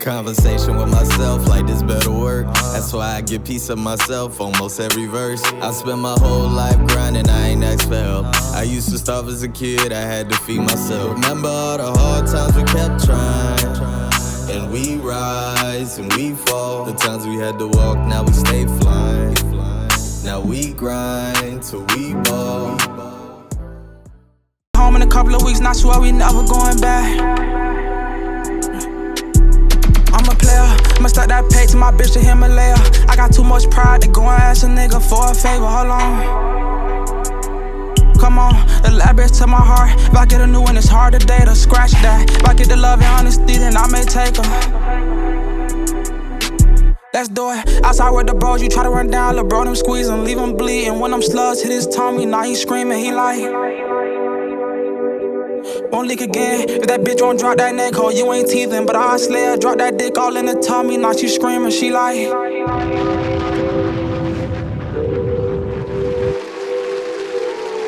Conversation with myself like this better work. That's why I get peace of myself almost every verse. I spent my whole life grinding, I ain't asked for help. I used to starve as a kid, I had to feed myself. Remember all the hard times we kept trying, and we rise and we fall. The times we had to walk, now we stay flying. Now we grind till we ball. Home in a couple of weeks, not sure we never going back. I'm a player, I'ma stack that pay to my bitch to Himalaya. I got too much pride to go and ask a nigga for a favor, hold on. Come on, elaborate to my heart. If I get a new one, it's hard to date her, scratch that. If I get the love and honesty, then I may take her. Let's do it. Outside with the bros, you try to run down, little bro, them squeezing, leave him bleeding. When them slugs hit his tummy, now he screaming, he like, won't leak again. If that bitch won't drop that neck, ho, you ain't teething. But I slay her, drop that dick all in the tummy. Now she screaming, she like.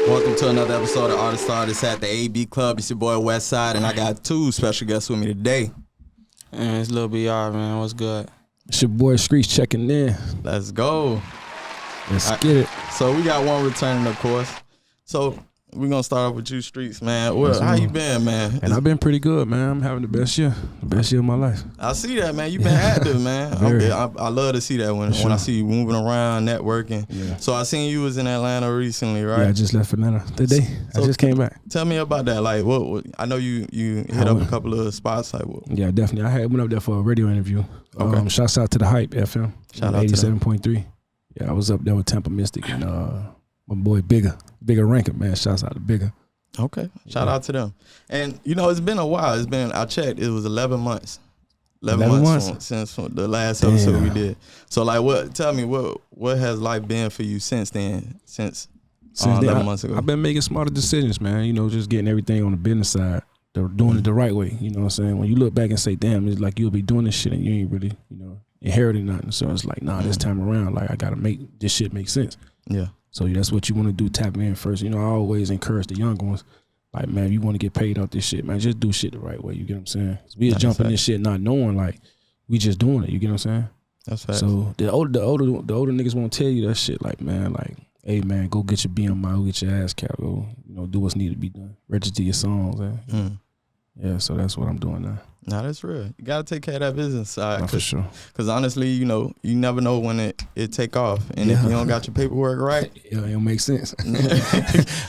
Welcome to another episode of Artist Artists at the AB Club. It's your boy Westside, and I got two special guests with me today. Man, it's Lil BR, man. What's good? It's your boy Streets checking in. Let's go. Let's get it. So we got one returning, of course. So we're going to start off with you, Streets, man. Well, how you been, man? And I've been pretty good, man. I'm having the best year of my life. I see that, man. You've been active, man. Okay, I love to see that when I see you moving around, networking. Yeah. So I seen you was in Atlanta recently, right? Yeah, I just left Atlanta today. I just came back. Tell me about that. Like, what I know you hit up a couple of spots. Like, what? Yeah, definitely. I went up there for a radio interview. Okay. Shouts out to the Hype FM. Shout out to 87.3. Yeah, I was up there with Tampa Mystic and my boy Bigger Rankin, man. Shouts out to Bigger. Okay. Shout out to them. And, it's been a while. I checked, it was 11 months. 11 months since the last episode we did. So, like, tell me, what has life been for you since then, since 11 months ago? I've been making smarter decisions, man. Just getting everything on the business side, doing it the right way. You know what I'm saying? When you look back and say, damn, it's like you'll be doing this shit and you ain't really, inheriting nothing. So it's like, nah, this time around, like, I got to make this shit make sense. Yeah. So that's what you want to do, tap in first. I always encourage the young ones, like, man, you want to get paid off this shit, man, just do shit the right way, you get what I'm saying? We just jumping this shit not knowing, like, we just doing it, you get what I'm saying? That's facts. So the older niggas won't tell you that shit, like, man, like, hey, man, go get your BMI, go get your ass cap, go, do what's needed to be done. Register your songs, man. Yeah, so that's what I'm doing now. Nah, that's real. You gotta take care of that business side. For sure. Because honestly, you never know when it take off. And if you don't got your paperwork right, it don't make sense.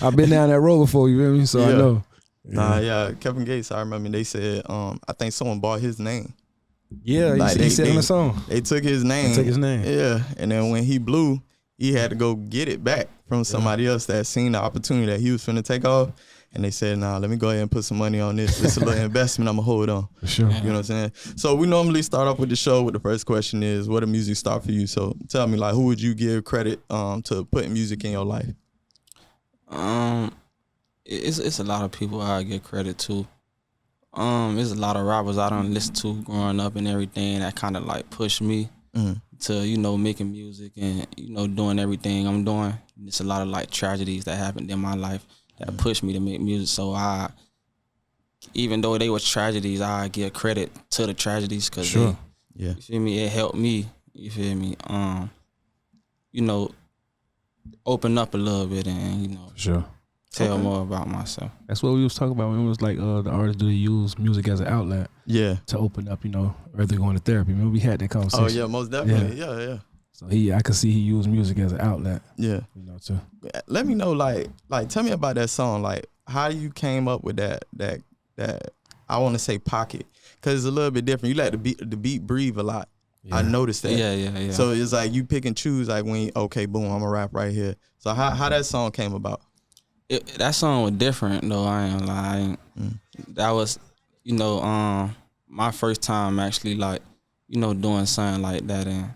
I've been down that road before, you feel me? So I know. Yeah. Kevin Gates, I remember they said, I think someone bought his name. Yeah, like he said on the song. They took his name. Yeah. And then when he blew, he had to go get it back from somebody else that seen the opportunity that he was finna take off. And they said, nah, let me go ahead and put some money on this. This is a little investment I'm going to hold on. For sure. You know what I'm saying? So we normally start off with the show with the first question is, what a music star for you? So tell me, like, who would you give credit to putting music in your life? It's a lot of people I give credit to. There's a lot of rappers I done listened to growing up and everything that kind of, like, pushed me to, making music and, doing everything I'm doing. It's a lot of, like, tragedies that happened in my life that pushed me to make music. So even though they were tragedies, I give credit to the tragedies because you feel me, it helped me, you feel me, open up a little bit and, tell more about myself. That's what we was talking about when it was like the artists do use music as an outlet to open up, or they're going to therapy. Remember we had that conversation? Oh yeah, most definitely. Yeah. So I could see he used music as an outlet. Yeah. Too. Let me know, like tell me about that song. Like, how you came up with that I want to say pocket, because it's a little bit different. You let the beat breathe a lot. Yeah. I noticed that. Yeah. So it's like you pick and choose, like when boom, I'm gonna rap right here. So how that song came about? That song was different though. I ain't lying. That was, my first time actually, like, doing something like that and.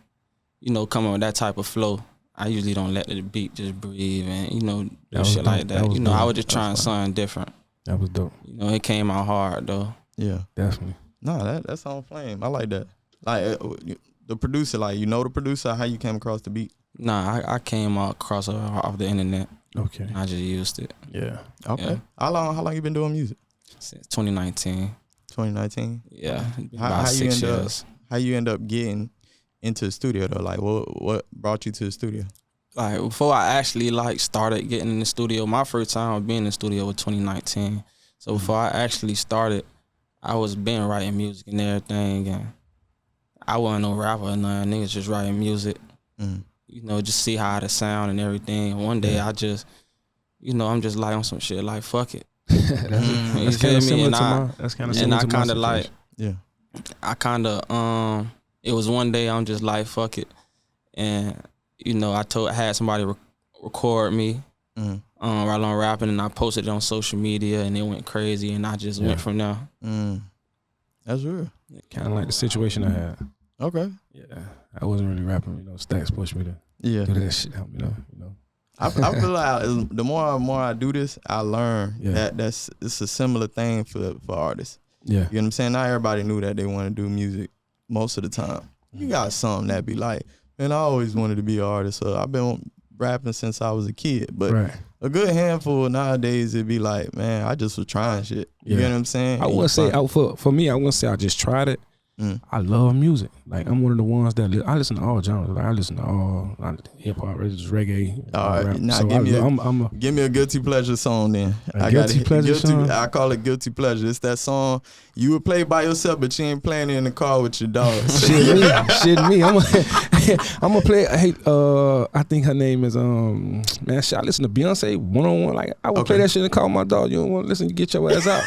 Coming with that type of flow, I usually don't let the beat just breathe and, do shit like that. I was just trying something different. That was dope. It came out hard, though. Yeah. Definitely. No, that's on flame. I like that. Like, the producer, like, the producer, how you came across the beat? Nah, I came across off the internet. Okay. I just used it. Yeah. Okay. Yeah. How long you been doing music? Since 2019. 2019. Yeah, How about you 6 end up? years. How you end up getting into the studio though? Like, what brought you to the studio? Like before I actually like started getting in the studio, my first time being in the studio was 2019. So before I actually started, I was been writing music and everything, and I wasn't no rapper or nothing. Niggas just writing music, you know, just see how it sound and everything. And one day I just, you know, I'm just like on some shit like fuck it. That's kind of similar to my. That's kind of similar to my kind of like, situation. I kind of it was one day I'm just like fuck it, and you know I had somebody record me while I'm rapping, and I posted it on social media, and it went crazy, and I just went from there. That's real. Kind of like the situation I had. Okay. Yeah, I wasn't really rapping. You know, Stacks pushed me to do that shit. You know. I feel like the more I do this, I learn that it's a similar thing for artists. Yeah. You know what I'm saying? Not everybody knew that they want to do music most of the time. You got some that be like, man, I always wanted to be an artist. So I've been rapping since I was a kid. But a good handful nowadays, it'd be like, man, I just was trying shit. You get what I'm saying? I wouldn't say, for me, I wouldn't say I just tried it. I love music. Like, I'm one of the ones that I listen to all genres. Like, I listen to all hip hop, reggae. All right, rap. now So give me a guilty pleasure song then. Guilty pleasure song? I call it guilty pleasure. It's that song you would play by yourself, but you ain't playing it in the car with your dog. Shit me. I'm gonna play. Hey, I think her name is man. Shit, I listen to Beyonce 1-on-1. Like, I would play that shit and call my dog. You don't want to listen? You get your ass out.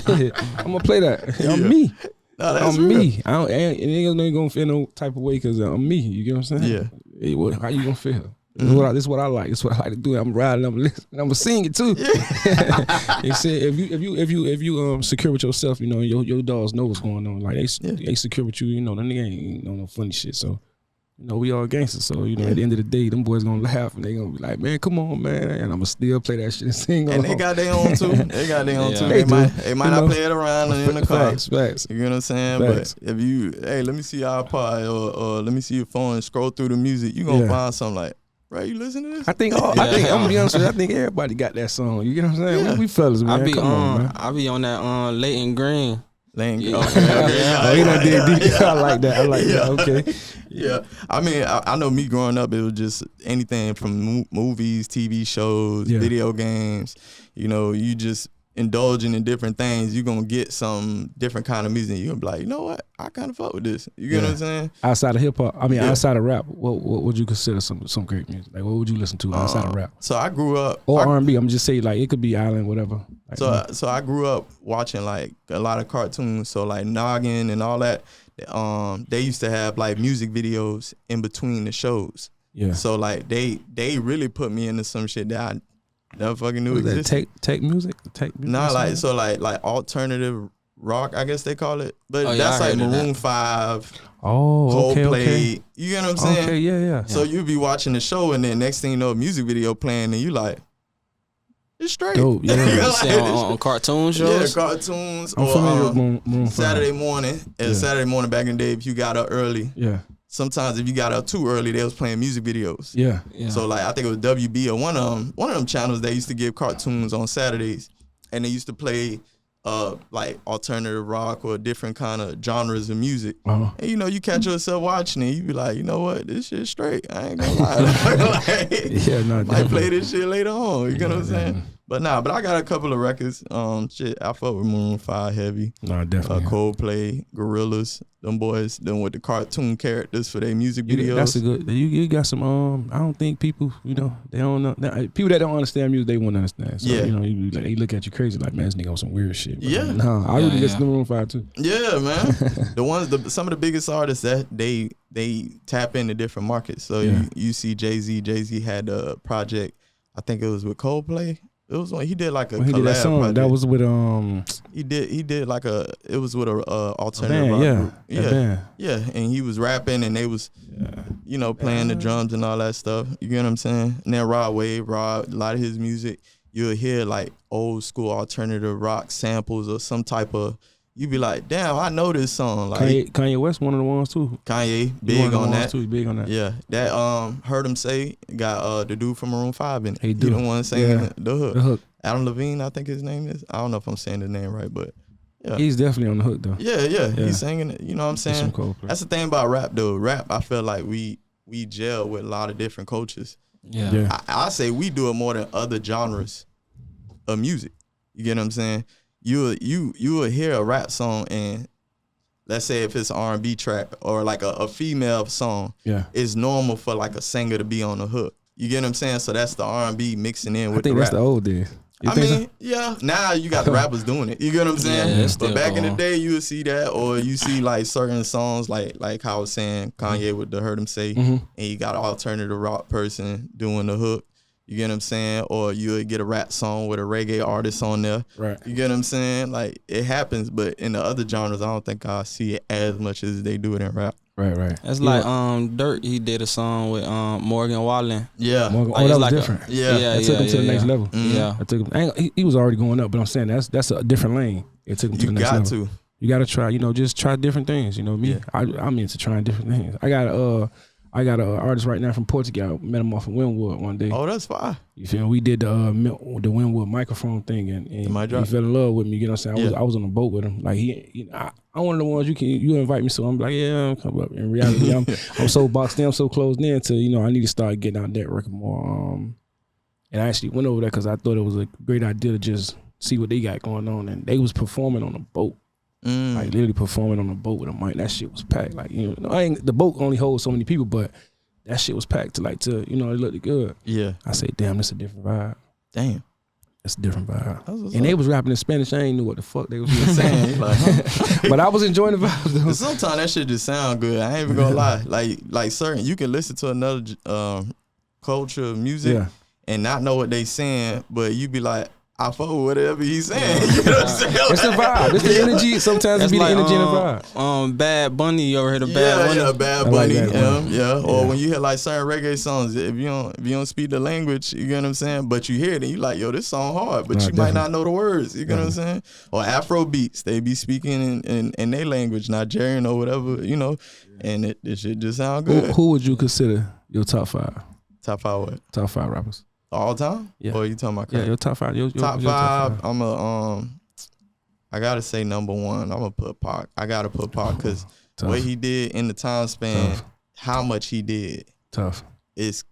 Shit, I'm gonna play that. I'm me. No, that's I'm real. me. I don't. Ain't gonna feel no type of way because I'm me. You get what I'm saying? Yeah. Hey, how you gonna feel? This is what I like. This is what I like to do. I'm riding. I'm listening. I'm gonna sing it too. They said if you secure with yourself, you know your dogs know what's going on. Like they secure with you. You know, them nigga ain't no funny shit. So. You know, we all gangsters, so, you know, at the end of the day, them boys gonna laugh and they gonna be like, man, come on, man. And I'ma still play that shit and sing. And they got their own too. They might not play it around in the car. Facts. You know what I'm saying? Facts. But if you, hey, let me see your iPod or let me see your phone and scroll through the music, you gonna find something like, bro, you listen to this? I think I'm gonna be honest with you, I think everybody got that song. You get what I'm saying? Yeah. We fellas, man. Come on, man. I be on that Leighton Green. Okay. Oh, he done did deep. I like that. Okay. Yeah. I mean, I know me growing up, it was just anything from movies, TV shows, video games. You know, you just indulging in different things. You're going to get some different kind of music. You're going to be like, you know what? I kind of fuck with this. You get what I'm saying? Outside of hip hop, outside of rap, what would you consider some great music? Like, what would you listen to outside of rap? So I grew up. Or R&B. I'm just saying, like, it could be island, whatever. Like, so I grew up watching like a lot of cartoons. So like Noggin and all that. They used to have like music videos in between the shows. Yeah. So like they really put me into some shit that I never fucking knew existed. Tech music? Nah, like so like alternative rock, I guess they call it. But that's like Maroon 5. Oh, Coldplay. Okay. You get what I'm saying? Okay, yeah. So you be watching the show and then next thing you know, a music video playing and you like, it's straight. Dope, yeah. on cartoon shows? Yeah, cartoons. I'm familiar with Saturday morning. Saturday morning back in the day, if you got up early. Yeah. Sometimes if you got up too early, they was playing music videos. Yeah. So like I think it was WB or one of them channels that used to give cartoons on Saturdays, and they used to play like alternative rock or different kind of genres of music. And you know, you catch yourself watching it, you be like, you know what, this shit's straight. I ain't gonna lie. Might play this shit later on. You know what I'm saying? But but I got a couple of records. Shit, I fuck with Maroon 5 heavy. No, definitely. Coldplay, Gorillaz, them boys, them with the cartoon characters for their music videos. That's a good. You got some. I don't think people, you know, they don't know. People that don't understand music, they won't understand. So, you know, they look at you crazy like, man, this nigga on some weird shit. But I really listen to Maroon 5 too. Yeah, man. Some of the biggest artists that they tap into different markets. So you see Jay-Z. Jay-Z had a project. I think it was with Coldplay. It was he did like a collab. He did that song project. that was with He did like it was with a alternative rock group. Yeah, and he was rapping and they was you know, playing the drums and all that stuff. You get what I'm saying? And then Rod, a lot of his music you'll hear like old school alternative rock samples or some type of. You be like, damn, I know this song. Like Kanye West, one of the ones too. Kanye, big on that. Big on that. Yeah, that Heard Him Say got the dude from Maroon 5 in it. He the one saying the hook. The hook. Adam Levine, I think his name is. I don't know if I'm saying the name right, but Yeah. He's definitely on the hook though. Yeah. He's singing it. You know what I'm saying? That's the thing about rap though. Rap, I feel like we gel with a lot of different cultures. Yeah. I say we do it more than other genres of music. You get what I'm saying? You will hear a rap song, and let's say if it's an R&B track or like a female song, it's normal for like a singer to be on the hook. You get what I'm saying? So that's the R&B mixing in with the rap. I think that's the old days. I mean, yeah. Now you got the rappers doing it. You get what I'm saying? Yeah, but back in the day, you would see that, or you see like certain songs, like how I was saying, Kanye with the Heard Him Say, and you got an alternative rock person doing the hook. You get what I'm saying? Or you would get a rap song with a reggae artist on there. Right. You get what I'm saying? Like it happens, but in the other genres, I don't think I see it as much as they do it in rap. Right. That's like Dirt. He did a song with Morgan Wallen. Yeah. Morgan, Like, that was like different. Yeah. That took him to the next level. Yeah. That took him. He was already going up, but I'm saying that's a different lane. It took him to the next level. You got to try. Just try different things. You know me. Yeah. I'm into trying different things. I got an artist right now from Portugal. Met him off of Winwood one day. Oh, that's fine. You feel me? We did the Winwood microphone thing, and he fell in love with me. You know what I'm saying? I was on a boat with him. Like I'm one of the ones you invite me, so I'm like, yeah, I'll come up. In reality, I'm so boxed in, I'm so closed in to I need to start getting out that record more. And I actually went over there because I thought it was a great idea to just see what they got going on, and they was performing on a boat. Like literally performing on a boat with a mic. That shit was packed. Like the boat only holds so many people, but that shit was packed to it looked good. Yeah. I say, damn, that's a different vibe. Damn. That's a different vibe. And they was rapping in Spanish. I ain't knew what the fuck they was saying. But I was enjoying the vibes though. Sometimes that shit just sound good. I ain't even gonna lie. Like certain, you can listen to another culture of music and not know what they saying, but you be like, I fuck with whatever he's saying. You know what I'm saying? It's the vibe. It's the energy. Sometimes it be the energy and the vibe. Bad Bunny. You ever heard of Bad Bunny? Yeah, Bad Bunny. Yeah. Or when you hear like certain reggae songs, if you don't speak the language, you get what I'm saying? But you hear it and you like, yo, this song hard, but you might not know the words. You get what I'm saying? Or Afro beats, they be speaking in their language, Nigerian or whatever, and it should just sound good. Who would you consider your top five? Top five what? Top five rappers. All time? Yeah. Or you talking about? Yeah, your top five. Top five. I gotta say number one. I'm gonna put Pac. I gotta put Pac because what he did in the time span, how much he did, is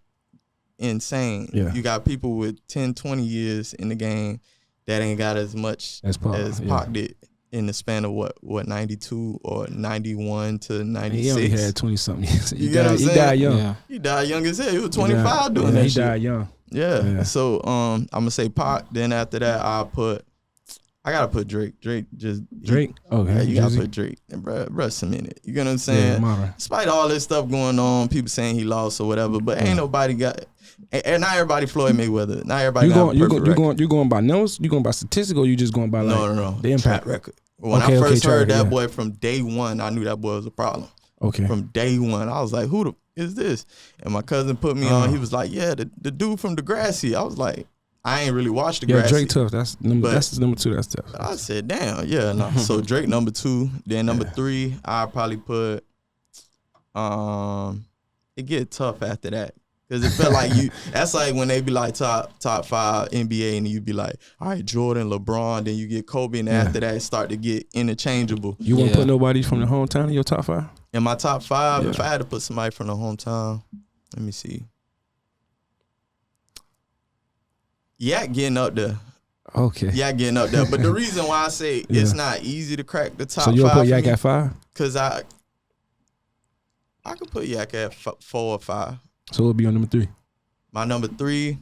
insane. Yeah. You got people with 10, 20 years in the game that ain't got as much as Pac did in the span of what 92 or 91 to 96. He only had 20 something years. He died young. Yeah. He died young as hell. He was 25 doing that shit. He died young. Yeah. So I'm gonna say Pac. Then after that, I gotta put Drake. Drake. Okay. Yeah, you gotta put Drake. And bruh, cemented. You get what I'm saying? Yeah, despite all this stuff going on, people saying he lost or whatever, but ain't nobody got. And not everybody Floyd Mayweather. Not everybody. You going by numbers? You going by statistics, or you just going by no the impact track record? When I first heard that boy from day one, I knew that boy was a problem. Okay. From day one, I was like, who the is this? And my cousin put me on. He was like, yeah, the dude from Degrassi. I was like, I ain't really watched Degrassi. Yeah, Drake tough. That's number two. That's tough. I said, damn, yeah. No. So Drake number two. Then number three, I'll probably put. It get tough after that. Because it felt like that's like when they be like top five NBA and you be like, all right, Jordan, LeBron, then you get Kobe, and after that it start to get interchangeable. You wouldn't put nobody from the hometown in your top five? In my top five, if I had to put somebody from the hometown, let me see. Yak getting up there. Okay. Yak getting up there. But the reason why I say it's not easy to crack the top five. So you'll put Yak at 5? Because I could put Yak at 4 or 5. So it'll be on number 3. My number 3,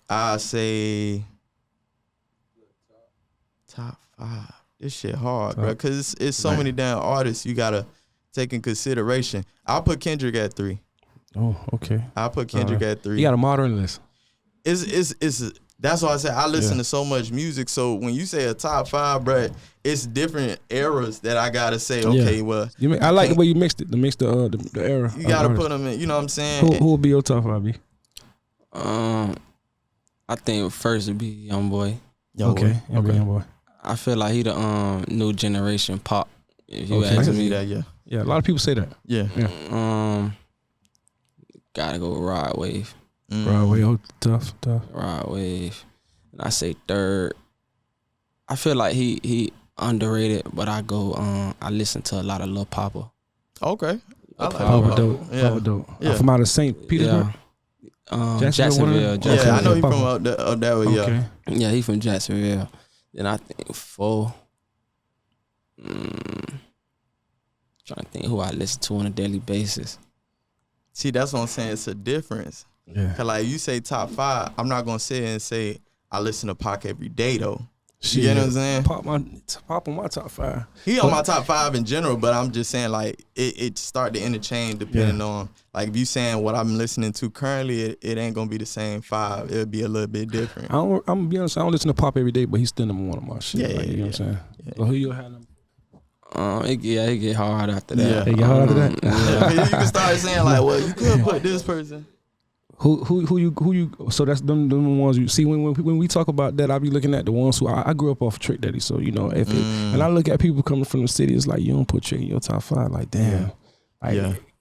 I say top 5. This shit hard, bro, because it's so many damn artists you gotta take in consideration. I'll put Kendrick at 3. Oh, okay. I'll put Kendrick at 3. You got a modern list. It's that's why I said I listen to so much music. So when you say a top 5, bro, it's different eras that I gotta say. Okay, well, I like the way you mixed it. The era. You gotta put them in. You know what I'm saying? Who will be your top 5? B? I think first would be YoungBoy. Okay. YoungBoy. I feel like he the new generation pop. If you ask me that, yeah. A lot of people say that. Yeah. Gotta go Rod Wave. Rod Wave, tough. Rod Wave. And I say third. I feel like he underrated, but I listen to a lot of Lil Papa. Okay. I like Papa Papa. dope. Yeah. Papa dope. Yeah. From out of St. Petersburg. Jacksonville. Yeah, I know he Papa. from up that way. Okay. Yeah, he from Jacksonville. Then I think trying to think who I listen to on a daily basis. See, that's what I'm saying. It's a difference. Yeah. Cause like you say top 5, I'm not gonna sit and say I listen to Pac every day though. Shit. You get what I'm saying? Pop on my top 5. He on my top 5 in general, but I'm just saying like it start to interchange depending on like if you saying what I'm listening to currently, it ain't gonna be the same 5. It'll be a little bit different. I'm gonna be honest. I don't listen to Pop every day, but he's still number 1 on my shit. Yeah, like, you know what I'm saying? Yeah. So who you have number? It get hard after that. Yeah. It get hard after that? Yeah, you can start saying like, well, you could put this person. Who you? So that's them ones you see when we talk about that. I be looking at the ones who I grew up off Trick Daddy. So you know if and I look at people coming from the city, it's like you don't put Trick in your top 5. Like damn,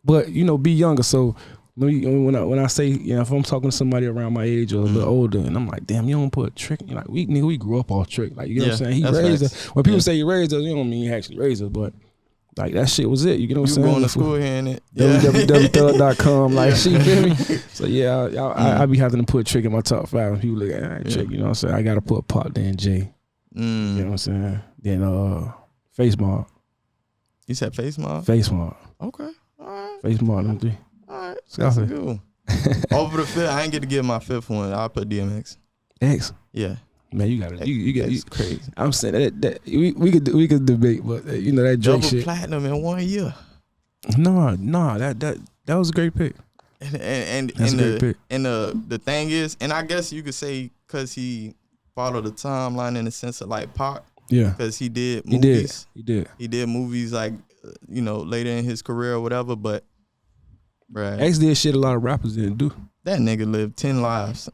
But you know, be younger. So when I say if I'm talking to somebody around my age or a little older, and I'm like, damn, you don't put Trick. You're like we grew up off Trick. Like you know what I'm saying? He raised us. When people say he raised us, you don't mean he actually raised us, but. Like that shit was it. You know what I'm saying? You going to school hearing it. www.thug.com. Like she feel me? So yeah, I be having to put Trick in my top 5 and people look at Trick, you know what I'm saying? I gotta put Pop then Jay. You know what I'm saying? Then Face Mob. You said Face Mob? Face Mob. Okay. All right. Face Mob, them 3. All right. That's a good one. Over the 5th, I ain't get to get my 5th one. I'll put DMX. X. Yeah. Man, you got it. It's crazy. I'm saying that we could debate, but you know that Drake double shit. platinum in 1 year. No, that was a great pick. And That's a great pick. And the thing is, and I guess you could say because he followed the timeline in the sense of like Pac. Yeah. Because he did movies. He did. He did movies like later in his career or whatever. But bruh, X did shit a lot of rappers didn't do. that nigga lived 10 lives.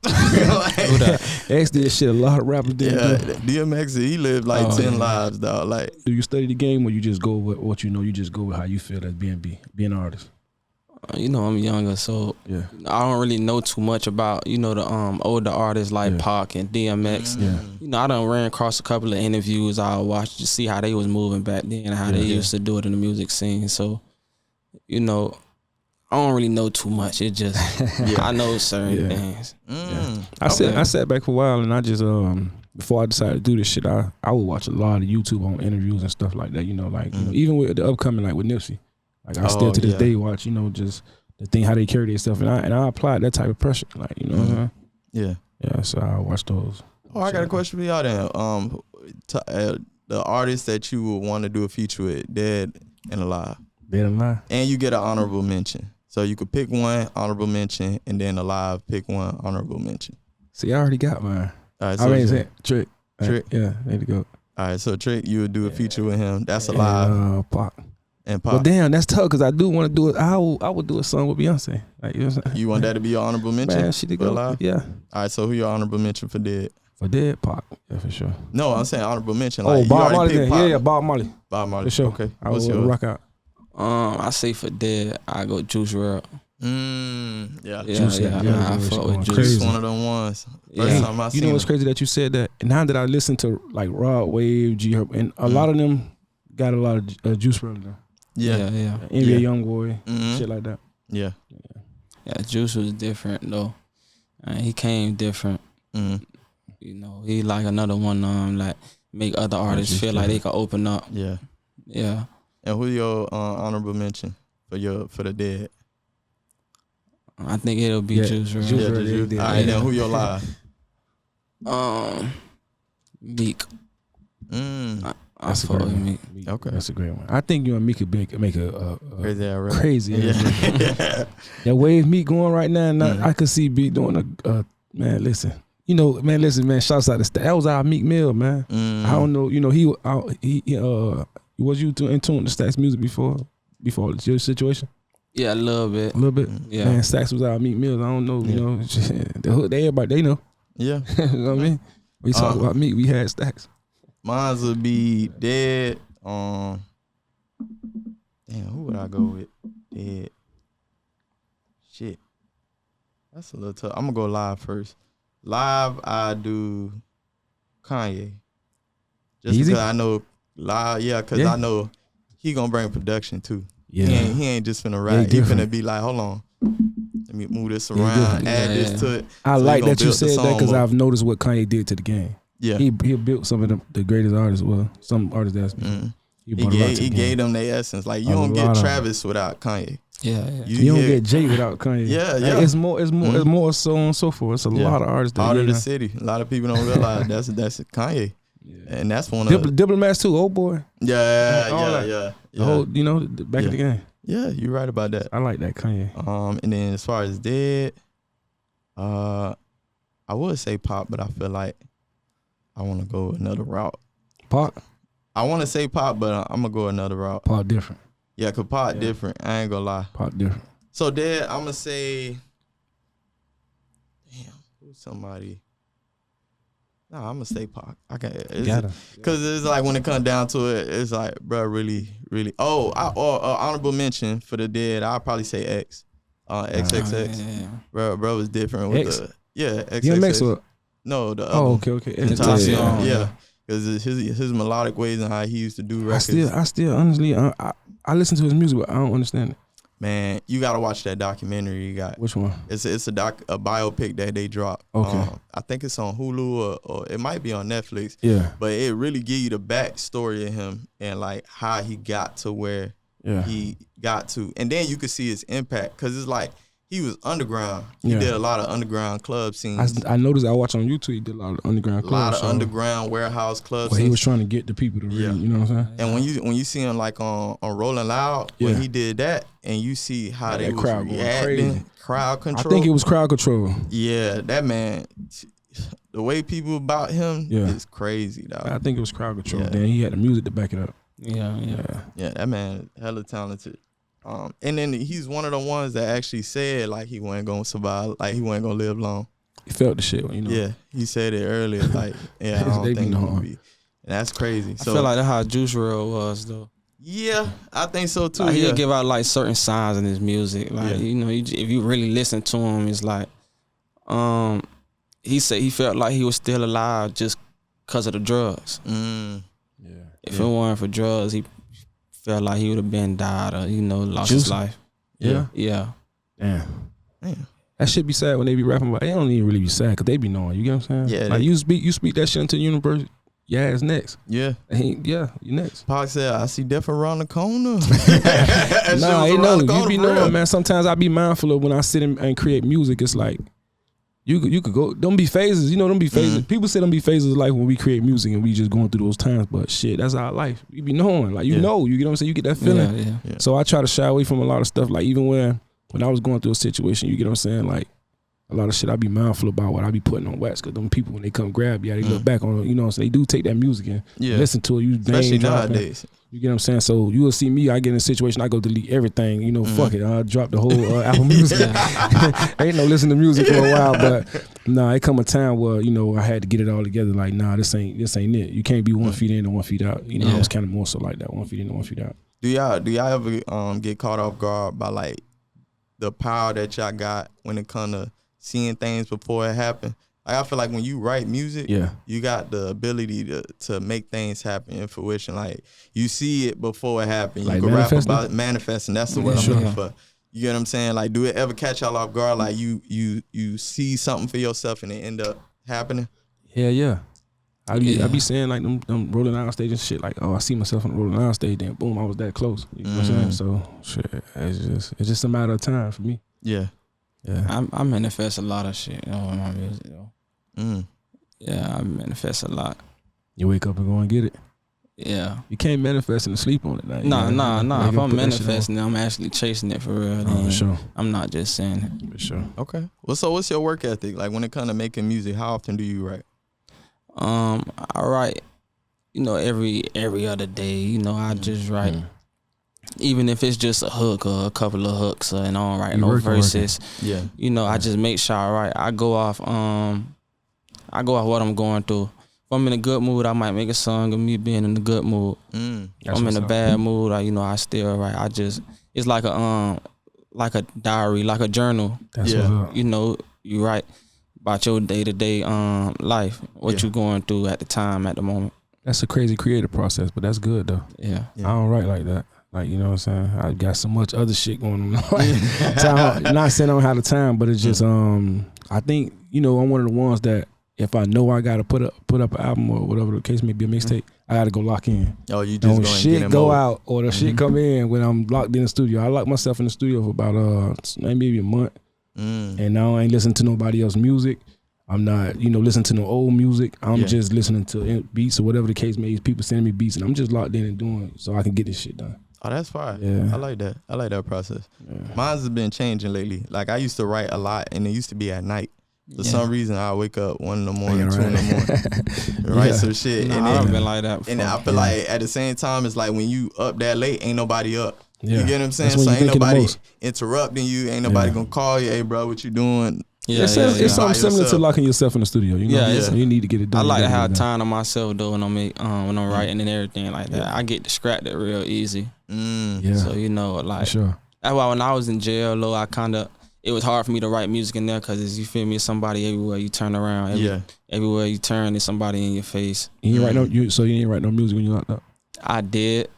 X did shit a lot of rappers didn't do. DMX, he lived like 10 lives, dog. Like, do you study the game or you just go with what you know? You just go with how you feel as being an artist. I'm younger, so I don't really know too much about the older artists like Pac and DMX. I done ran across a couple of interviews I watched to see how they was moving back then and how they used to do it in the music scene. So, I don't really know too much. It just I know certain things. I sat back for a while and I just before I decided to do this shit, I would watch a lot of YouTube on interviews and stuff like that. Even with the upcoming like with Nipsey, like I still to this day watch just the thing how they carry themselves and I applied that type of pressure. Like what I'm saying? Yeah. So I watch those. Oh, I got a question for y'all then. The artists that you would want to do a feature with, dead and alive. Dead and alive. And you get an honorable mention. So you could pick one honorable mention and then alive pick one honorable mention. See, I already got mine. All right, I already said Trick. Trick. Yeah, there you go. All right, so Trick, you would do a feature with him. That's alive. And Pac. And Pac. Well, damn, that's tough because I do want to do it. I would do a song with Beyonce. Like, you know what I'm saying? You want that to be your honorable mention? Man, she did go alive? Yeah. All right, so who your honorable mention for dead? For dead, Pac. Yeah, for sure. No, I'm saying honorable mention. Like, Bob Marley then. Yeah, Bob Marley. Bob Marley. For sure. Okay. I would rock out. I say for dead, I go Juice WRLD. Yeah. Juice. I fuck with Juice. Juice one of them ones. First time I seen You know what's him. crazy that you said that? Now that I listen to like Rod Wave, G Herb, and a lot of them got a lot of Juice WRLD in them. Yeah. NBA Youngboy, shit like that. Yeah. Juice was different though. He came different. He like another one like make other artists feel like they can open up. Yeah. Yeah. And who your honorable mention for the dead? I think it'll be Juice WRLD. Juice WRLD. All right, then who your live? Meek. I fuck with Meek. Okay. That's a great one. I think you and Meek could make a crazy. Yeah. That wave Meek going right now, and I could see Beat doing man. Listen, man. Shouts out to that was our Meek Mill, man. I don't know, he was you in tune to Stax music before your situation? Yeah, a little bit. Yeah. Man, Stax was our Meek Mills. I don't know, the hood, everybody they know. Yeah. You know what I mean? We talk about Meek, we had Stax. Mine would be dead. Damn, who would I go with? Dead. Shit. That's a little tough. I'm gonna go live first. Live, I do Kanye. Just Easy? because I know live, because I know he gonna bring production too. Yeah. He ain't just finna rap. He finna be like, hold on, let me move this around, add this to it. I So like he that you build the said that song because more. I've noticed what Kanye did to the game. Yeah. He built some of the greatest artists. Well, some artists that's he brought a lot to the He game. gave them their essence. Like, you A don't get lot of Travis without Kanye. Yeah. You don't get Jay without Kanye. Yeah, Like, yeah. it's more so on and so forth. It's a lot of artists that Heart of the city. A lot of people don't realize that's Kanye. And that's one of Diplomats too, old boy. yeah. The whole, back of the game. Yeah, you're right about that. I like that Kanye. And then as far as dead, I would say Pop, but I feel like I want to go another route. Pop? I want to say Pop, but I'm gonna go another route. Pop different. Yeah, cause Pop different. I ain't gonna lie. Pop different. So dead, I'm gonna say, damn, who's somebody? Nah, I'm gonna say Pop. I can't. Cause it's like when it comes down to it, it's like, bro, really. Honorable mention for the dead. I'll probably say X. XXX. Bro was different with X? XXX. DMX or? No, the Oh, other. okay. Tentacion, yeah. Because his melodic ways and how he used to do records. I still honestly, I listen to his music, but I don't understand it. Man, you gotta watch that documentary you got. Which one? It's a biopic that they dropped. Okay. I think it's on Hulu or it might be on Netflix. Yeah. But it really give you the backstory of him and like how he got to where he got to. And then you could see his impact because it's like he was underground. He did a lot of underground club scenes. I noticed. I watched on YouTube. He did a lot of underground clubs. A lot of underground warehouse clubs. He was trying to get the people to really, you know what I'm saying? And when you see him like on Rolling Loud, when he did that, and you see how they was crowd going reacting, crazy. crowd control. I think it was crowd control. Yeah, that man, the way people about him is crazy, dog. I think it was crowd control. Yeah. Then he had the music to back it up. Yeah. That man, hella talented. And then he's one of the ones that actually said like he wasn't gonna survive, like he wasn't gonna live long. He felt the shit, Yeah, he said it earlier, like I don't think he's gonna be. And that's crazy. So I feel like that's how Juice WRLD was though. Yeah, I think so too. Like, he'll give out like certain signs in his music. Like if you really listen to him, it's like, he said he felt like he was still alive just because of the drugs. If it weren't for drugs, he felt like he would have been died or lost his life. Yeah. Damn. That shit be sad when they be rapping about. They don't even really be sad because they be knowing. You get what I'm saying? Yeah. Like you speak that shit into the universe. Yeah, it's next. Yeah. You next. Pac said, I see death around the corner. Nah, you be knowing, man. Sometimes I be mindful of when I sit and create music. It's like you could go. Don't be phases. Don't be phases. People say don't be phases of life when we create music and we just going through those times. But shit, that's our life. We be knowing, like you know, you get what I'm saying. You get that feeling. Yeah. So I try to shy away from a lot of stuff. Like even when I was going through a situation, you get what I'm saying. Like a lot of shit, I be mindful about what I be putting on wax. Cause them people when they come grab you, they look back on it. You know what I'm saying. They do take that music and listen to it. You especially dropping. nowadays. You get what I'm saying? So you will see me, I get in a situation, I go delete everything, fuck it. I drop the whole Apple Music. Ain't no listen to music for a while, but it come a time where, I had to get it all together. Like, this ain't it. You can't be 1 feet in and 1 feet out. I was kind of more so like that, 1 feet in and 1 feet out. Do y'all ever get caught off guard by like the power that y'all got when it come to seeing things before it happen? Like, I feel like when you write music, you got the ability to make things happen in fruition. Like you see it before it happens. Like you can rap about it, manifesting. That's the word I'm looking for. You get what I'm saying? Like, do it ever catch y'all off guard? Like you see something for yourself and it end up happening? Yeah. I be saying like them Rolling Out stage and shit. Like, I see myself on the Rolling Out stage. Then boom, I was that close. You know what I'm saying? So shit, it's just a matter of time for me. Yeah. I manifest a lot of shit in my music though. Yeah, I manifest a lot. You wake up and go and get it. Yeah. You can't manifest and sleep on it. Nah. If I'm manifesting, I'm actually chasing it for real. For sure. I'm not just saying it. For sure. Okay. Well, so what's your work ethic? Like when it comes to making music, how often do you write? I write, every other day. I just write. Even if it's just a hook or a couple of hooks and I don't write no verses. Yeah. I just make sure I write. I go off what I'm going through. If I'm in a good mood, I might make a song of me being in a good mood. If I'm in a bad mood, I still write. It's like a diary, like a journal. That's what's up. You write about your day-to-day life, what you going through at the time, at the moment. That's a crazy creative process, but that's good though. Yeah. I don't write like that. Like, you know what I'm saying? I got so much other shit going on. So not saying I don't have the time, but it's just I think, you know, I'm one of the ones that if I know I gotta put up an album or whatever the case may be, a mixtape, I gotta go lock in. Oh, you just don't shit go out or the shit come in when I'm locked in the studio. I lock myself in the studio for about maybe a month, and now I ain't listening to nobody else's music. I'm not, you know, listening to no old music. I'm just listening to beats or whatever the case may be. People sending me beats, and I'm just locked in and doing it so I can get this shit done. Oh, that's fine. Yeah. I like that. I like that process. Yeah. Mine's has been changing lately. Like, I used to write a lot, and it used to be at night. For some reason, I wake up 1 in the morning, 2 in the morning, write some shit. Nah, and I've been like that before. And I feel like at the same time, it's like when you up that late, ain't nobody up. Yeah. You get what I'm saying? So ain't nobody interrupting you. Ain't nobody gonna call you, hey, bro, what you doing? It's something similar to locking yourself in the studio. You know? You need to get it done. I like to have time to myself though when I'm writing and everything like that. I get distracted real easy. So you know, like that's why when I was in jail, though, it was hard for me to write music in there because you feel me, somebody everywhere you turn around. Everywhere you turn, there's somebody in your face. You ain't write no music when you locked up? I did,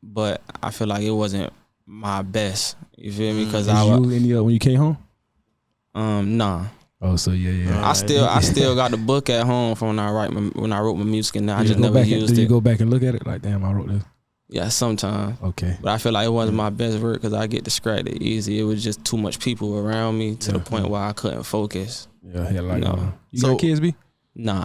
but I feel like it wasn't my best. You feel me? Because when you came home. Nah. Oh, so yeah. I still got the book at home from when I wrote my music, and I just never used it. Do you go back and look at it like, damn, I wrote this? Yeah, sometimes. Okay. But I feel like it wasn't my best work because I get distracted easy. It was just too much people around me to the point where I couldn't focus. Yeah, like you got kids, B? Nah.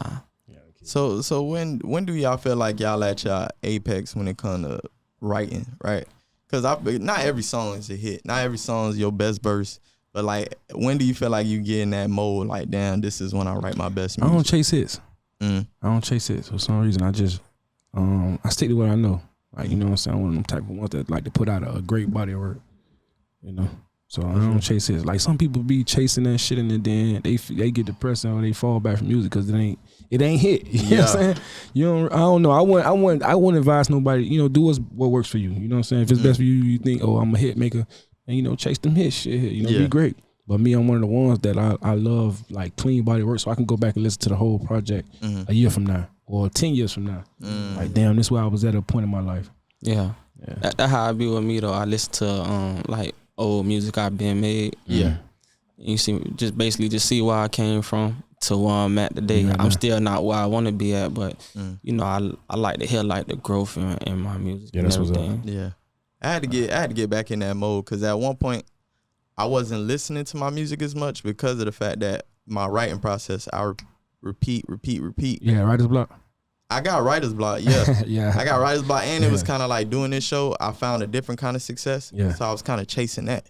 So when do y'all feel like y'all at y'all apex when it comes to writing, right? Because not every song is a hit. Not every song is your best verse. But like, when do you feel like you get in that mode? Like, damn, this is when I write my best music. I don't chase hits. I don't chase hits for some reason. I just I stick to what I know. Like, you know what I'm saying? I'm one of them type of ones that like to put out a great body of work. You know, so I don't chase hits. Like some people be chasing that shit and then they get depressed or they fall back from music because it ain't hit. You know what I'm saying? I don't know. I wouldn't advise nobody. You know, do what works for you. You know what I'm saying? If it's best for you, you think, oh, I'm a hit maker. And, you know, chase them hits, shit. You know, be great. But me, I'm one of the ones that I love, like, clean body work, so I can go back and listen to the whole project a year from now or 10 years from now. Like, damn, this is where I was at a point in my life. Yeah. That's how I be with me, though. I listen to, like, old music I've been made. Yeah. You see, just see where I came from to where I'm at today. Yeah, I'm still not where I want to be at, but, you know, I like to hear, like, the growth in my music and everything. Yeah. I had to get back in that mode because at one point I wasn't listening to my music as much because of the fact that my writing process, I repeat. Yeah, writer's block. I got writer's block, yeah. I got writer's block, and it was kind of like doing this show, I found a different kind of success. Yeah. So I was kind of chasing that.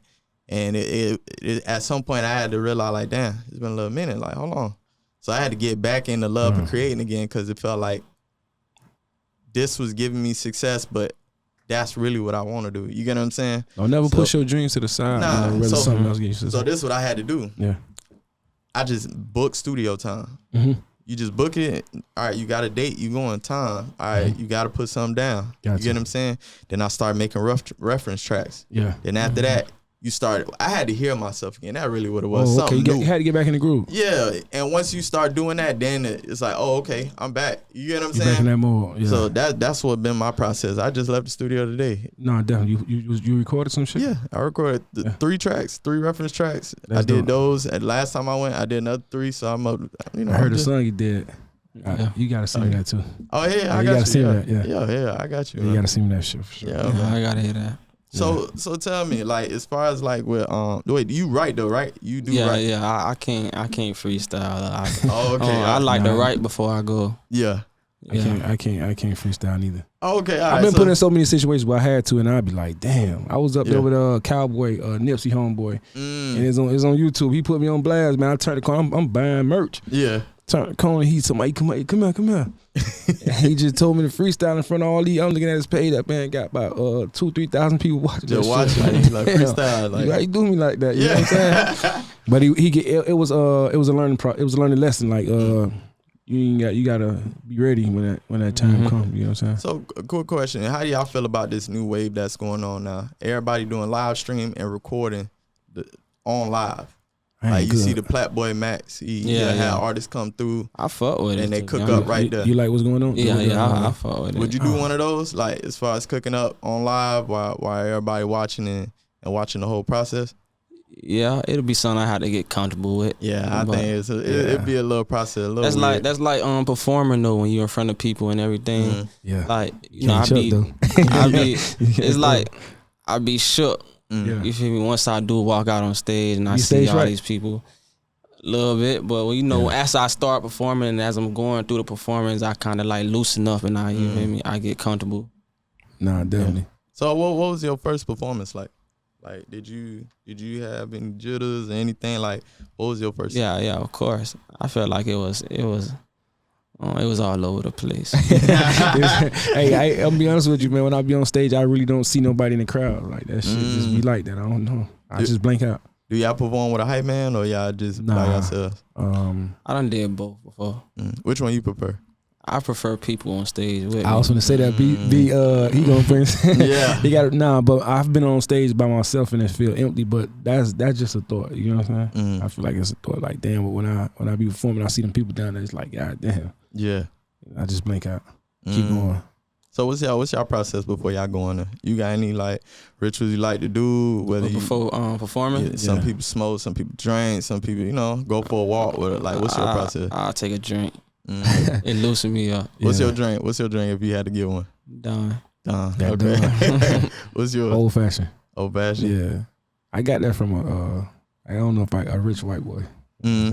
And it at some point I had to realize, like, damn, it's been a little minute, like, hold on. So I had to get back into love and creating again because it felt like this was giving me success, but that's really what I want to do. You get what I'm saying? Don't never push your dreams to the side. Nah, something else gets you. So this is what I had to do. Yeah. I just booked studio time. You just book it. All right, you got a date. You going time. All right, you got to put something down. You get what I'm saying? Then I started making reference tracks. Yeah. Then after that, you started. I had to hear myself again. That really what it was. Oh, okay. You had to get back in the groove. Yeah, and once you start doing that, then it's like, oh, okay, I'm back. You get what I'm saying? Back in that mode. Yeah. So that's what been my process. I just left the studio today. No, definitely. You recorded some shit? Yeah, I recorded 3 tracks, 3 reference tracks. I did those. And last time I went, I did another 3. So I'm up. You know, I heard the song you did. You gotta send me that too. Oh yeah, I got you. Gotta send me that. Yeah, I got you. You gotta send me that shit for sure. Yeah, I gotta hear that. So tell me, like, as far as like with wait, you write though, right? You do write. Yeah, I can't freestyle. Okay. I like to write before I go. Yeah. I can't freestyle neither. Okay, I've been put in so many situations where I had to, and I'd be like, damn. I was up there with a Cowboy, Nipsey homeboy, and it's on YouTube. He put me on blast, man. I turned the corner, I'm buying merch. Yeah. Turn the corner, he's somebody, come here. He just told me to freestyle in front of all these. I'm looking at his page. That man got about 2,000-3,000 people watching. Just watching, like freestyle. Like, why you do me like that? You know what I'm saying? But it was a learning lesson. Like you gotta be ready when that time comes. You know what I'm saying? So, quick question: how do y'all feel about this new wave that's going on now? Everybody doing live stream and recording on live. Like you see the Platboy Max, he had artists come through. I fuck with it. And they cook up right there. You like what's going on? I fuck with it. Would you do one of those, like as far as cooking up on live while everybody watching and watching the whole process? Yeah, it'll be something I had to get comfortable with. Yeah, I think it'd be a little process. That's like performing though, when you're in front of people and everything. Mm-hmm. Yeah, like it's like I be shook. You feel me? Once I do walk out on stage and I see all these people, a little bit. But as I start performing and as I'm going through the performance, I kind of like loosen up and you feel me? I get comfortable. Nah, definitely. So what was your first performance like? Like, did you have any jitters or anything? Like, what was your first? Yeah, of course. I felt like it was all over the place. Hey, I'll be honest with you, man. When I be on stage, I really don't see nobody in the crowd. Like that shit just be like that. I don't know. I just blank out. Do y'all perform with a hype man or y'all just by yourselves? I done did both before. Which one you prefer? I prefer people on stage with me. I was gonna say that he gonna bring he got but I've been on stage by myself and it feel empty, but that's just a thought, you know what I'm saying? I feel like it's a thought, like damn, but when I be performing I see them people down there, it's like god damn. Yeah. I just blink out. Keep going. So what's y'all process before y'all go on there? You got any like rituals you like to do? Before performing? Some people smoke, some people drink, some people, go for a walk with it. Like what's your process? I'll take a drink. It loosen me up. What's your drink? What's your drink if you had to get one? Done. Okay. What's your old fashioned? Old fashioned? Yeah. I got that from I don't know if a rich white boy. Yeah.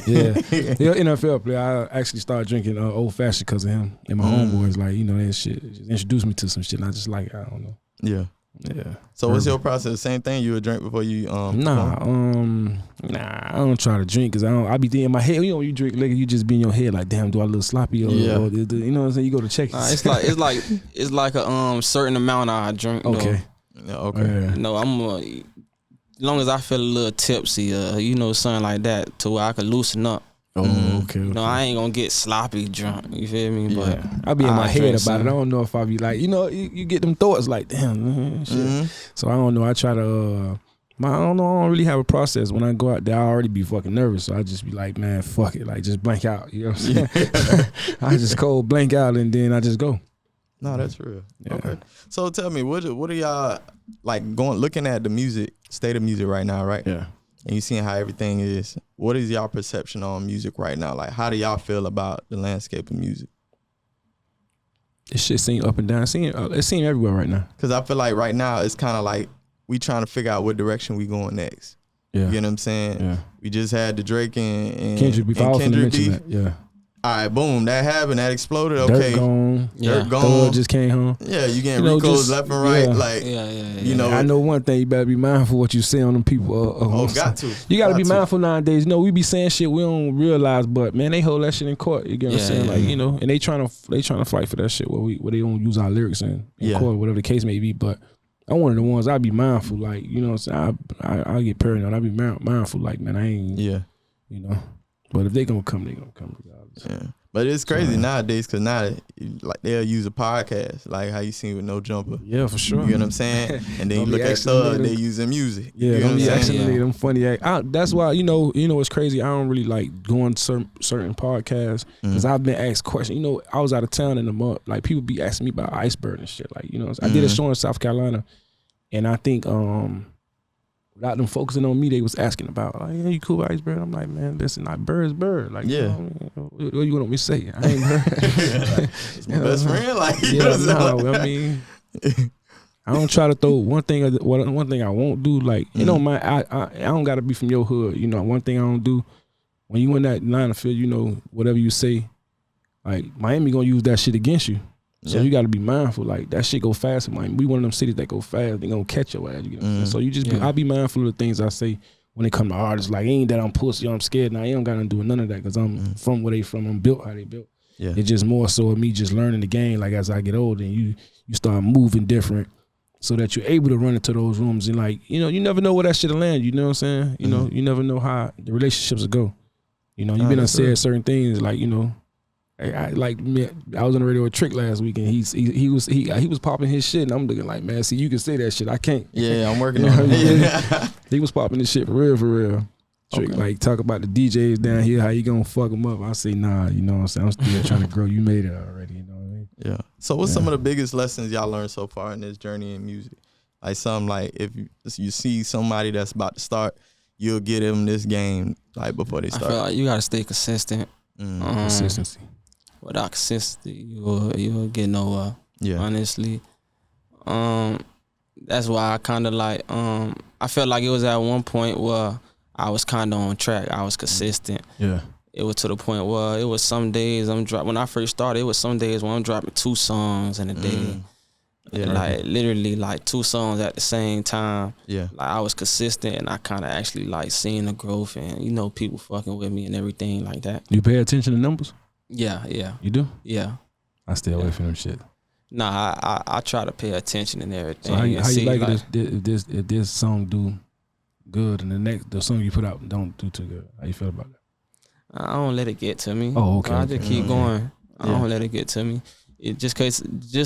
NFL player. I actually started drinking old fashioned because of him. And my homeboys, like, that shit just introduced me to some shit and I just like, I don't know. Yeah. Yeah. So what's your process? Same thing, you would drink before you Nah, I don't try to drink because I be thinking in my head, when you drink liquor, you just be in your head like, damn, do I look sloppy or you know what I'm saying? You go to check it. It's like a certain amount I drink. Okay. Okay. No, I'm as long as I feel a little tipsy, something like that, to where I can loosen up. Oh, okay. No, I ain't gonna get sloppy drunk. You feel me? But I be in my head about it. I don't know if I be like, you get them thoughts like, damn, shit. So I don't know. I try to, I don't know. I don't really have a process. When I go out there, I already be fucking nervous. So I just be like, man, fuck it. Like, just blank out. You know what I'm saying? I just cold blank out and then I just go. No, that's real. Yeah. Okay. So tell me, what are y'all like looking at the music, state of music right now, right? Yeah. And you seeing how everything is. What is y'all perception on music right now? Like, how do y'all feel about the landscape of music? This shit seem up and down. It seem everywhere right now. Because I feel like right now it's kind of like we trying to figure out what direction we going next. Yeah. You know what I'm saying? Yeah. We just had the Drake and Kendrick beef. Yeah. All right, boom, that happened, that exploded. Okay, Dirt gone. Dirt gone. Thug just came home. Yeah, you getting Ricos left and right. Like, I know one thing, you better be mindful what you say on them people. Got to. You got to be mindful nowadays. We be saying shit we don't realize, but man, they hold that shit in court. You get what I'm saying? Like, and they trying to fight for that shit where they don't use our lyrics in court, whatever the case may be. But I'm one of the ones I be mindful. Like, you know what I'm saying? I get paranoid. I be mindful. Like, man, I ain't. But if they gonna come, they gonna come regardless. Yeah. But it's crazy nowadays because now, like, they'll use a podcast, like how you seen with No Jumper. Yeah, for sure. You know what I'm saying? And then you look at Thug, they using music. Yeah, you know what I'm saying? Them funny. That's why, what's crazy? I don't really like going to certain podcasts because I've been asked questions. I was out of town in the month. Like, people be asking me about Iceberg and shit. Like, I did a show in South Carolina, and I think without them focusing on me, they was asking about, like, you cool with Iceberg? I'm like, man, listen, bird's bird. Like, what you want me to say? I ain't bird. It's my best friend. Like, I mean, I don't try to throw one thing I won't do. Like, I don't gotta be from your hood. One thing I don't do, when you in that line of field, whatever you say, like, Miami gonna use that shit against you. So you got to be mindful. Like, that shit go fast in Miami. We one of them cities that go fast. They gonna catch your ass. You know what I'm saying? So you just I be mindful of the things I say when it come to artists. Like, ain't that I'm pussy, I'm scared. Now, I ain't got nothing to do with none of that because I'm from where they from. I'm built how they built. Yeah. It's just more so of me just learning the game. Like, as I get older and you start moving different so that you're able to run into those rooms and, like, you never know where that shit'll land. You know what I'm saying? You never know how the relationships will go. You've been unsaid certain things, like, I was on the radio with Trick last week and he was popping his shit and I'm looking like, man, see, you can say that shit, I can't. Yeah, I'm working on it. He was popping this shit for real. Trick, like talk about the DJs down here, how you gonna fuck them up? I say nah, you know what I'm saying? I'm still trying to grow. You made it already, you know what I mean? Yeah. So what's some of the biggest lessons y'all learned so far in this journey in music? Like something like if you see somebody that's about to start, you'll get them this game like before they start. I feel like you gotta stay consistent. Consistency. Without consistency, you'll get nowhere. Yeah. Honestly. That's why I kind of like, I felt like it was at one point where I was kind of on track. I was consistent. Yeah. It was to the point where it was some days when I first started, it was some days when I'm dropping 2 songs in a day. Yeah. Like literally like 2 songs at the same time. Yeah. Like I was consistent and I kind of actually like seeing the growth and, you know, people fucking with me and everything like that. You pay attention to numbers? Yeah. You do? Yeah. I stay away from them shit. Nah, I try to pay attention and everything. So how you see, like if this song do good and the song you put out don't do too good? How you feel about that? I don't let it get to me. Oh, okay. I just keep going. I don't let it get to me. It just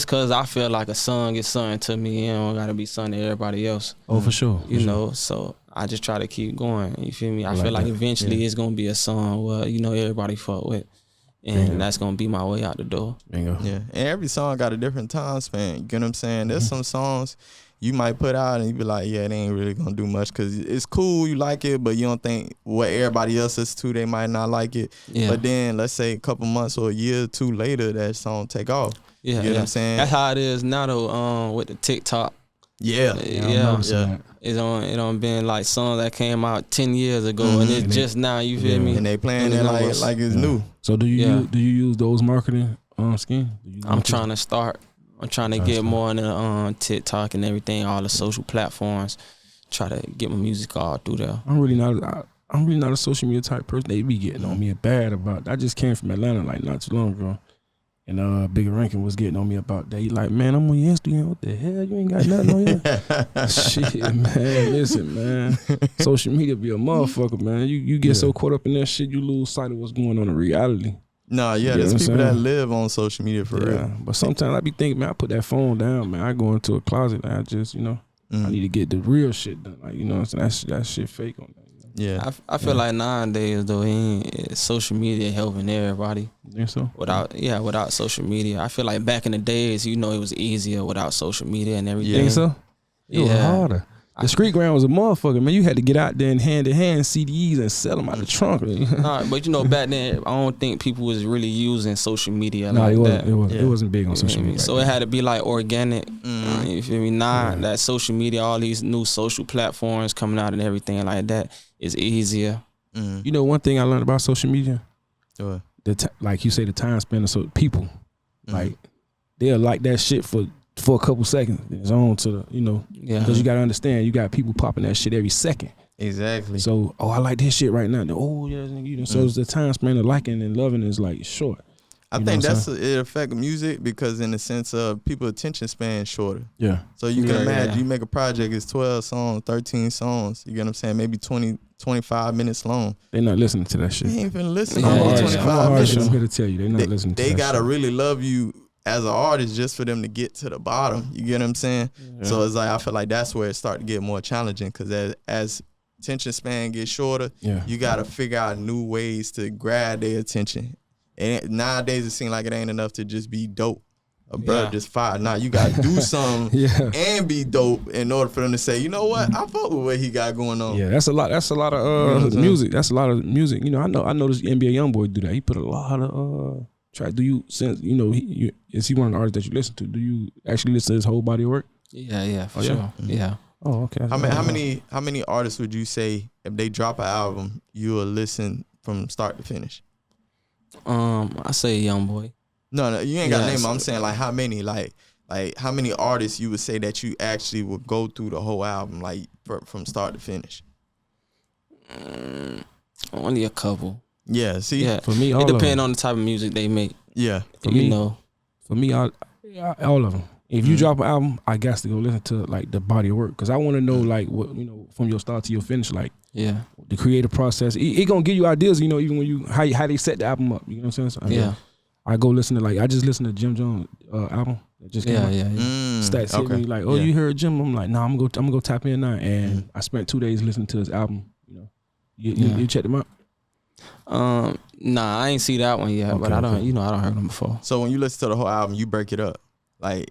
cause I feel like a song is something to me, it don't gotta be something to everybody else. Oh, for sure. You know, so I just try to keep going. You feel me? I feel like that. eventually it's gonna be a song where, you know, everybody fuck with. And that's gonna be my way out the door. Bingo. Yeah. And every song got a different time span. You get what I'm saying? There's some songs you might put out and you be like, yeah, they ain't really gonna do much because it's cool, you like it, but you don't think what everybody else is too, they might not like it. Yeah. But then let's say a couple months or a year or 2 later, that song take off. Yeah, you know what I'm saying? That's how it is now though, with the TikTok. Yeah. It's on been like songs that came out 10 years ago and it's just now, you feel me? And they playing it like it's new. So do you use those marketing schemes? I'm trying to start. I'm trying to get more on TikTok and everything, all the social platforms. Try to get my music all through there. I'm really not a social media type person. They be getting on me bad about. I just came from Atlanta like not too long ago, and Bigger Rankin was getting on me about that. He like, man, I'm on your Instagram. What the hell? You ain't got nothing on here. Shit, man. Listen, man. Social media be a motherfucker, man. You get so caught up in that shit, you lose sight of what's going on in reality. No, there's people that live on social media for real. But sometimes I be thinking, man, I put that phone down, man. I go into a closet and I just, you know, I need to get the real shit done. Like, you know what I'm saying? That shit fake on that. You know? Yeah. I feel like nowadays though, social media helping everybody. You think so? Without social media. I feel like back in the days, you know, it was easier without social media and everything. You think so? It was harder. The street ground was a motherfucker, man. You had to get out there and hand to hand CDs and sell them out the trunk. But you know, back then, I don't think people was really using social media like that. It wasn't big on social media. So it had to be like organic. You feel me? Now that social media, all these new social platforms coming out and everything like that is easier. You know, one thing I learned about social media, like you say, the time spent. So people, like they'll like that shit for a couple seconds. It's on to the, you know, because you got to understand, you got people popping that shit every second. Exactly. So, I like this shit right now. Oh, yeah, you know. So it's the time span of liking and loving is like short. I think it affects music because in the sense of people's attention span is shorter. Yeah. So you can imagine you make a project, it's 12 songs, 13 songs. You get what I'm saying? Maybe 20, 25 minutes long. They're not listening to that shit. They ain't finna listen to 25 minutes. I'm here to tell you, they're not listening to that shit. They gotta really love you as an artist just for them to get to the bottom. You get what I'm saying? Yeah. So it's like, I feel like that's where it start to get more challenging because as attention span gets shorter, you got to figure out new ways to grab their attention. And nowadays it seems like it ain't enough to just be dope. A brother just fired. Nah, you got to do something and be dope in order for them to say, you know what, I fuck with what he got going on. Yeah, that's a lot of music. That's a lot of music. You know, I know this NBA YoungBoy do that. He put a lot of track. Do you, since you know, is he one of the artists that you listen to? Do you actually listen to his whole body of work? Yeah, for sure. Yeah. Oh, okay. How many artists would you say if they drop an album, you will listen from start to finish? I say YoungBoy. No, you ain't got to name them. I'm saying like how many, like how many artists you would say that you actually would go through the whole album, like from start to finish? Only a couple. Yeah, see, for me, it depends on the type of music they make. Yeah, for me, all of them. If you drop an album, I got to go listen to like the body of work because I want to know like what, you know, from your start to your finish, like the creative process. It gonna give you ideas, you know, even when you how they set the album up. You know what I'm saying? So I go listen to I just listened to Jim Jones album that just came out. Stats hit me like, you heard Jim? I'm like, nah, I'm gonna go tap in now, and I spent 2 days listening to his album. You know, You checked them out? Nah, I ain't see that one yet, but I don't heard them before. So when you listen to the whole album, you break it up, like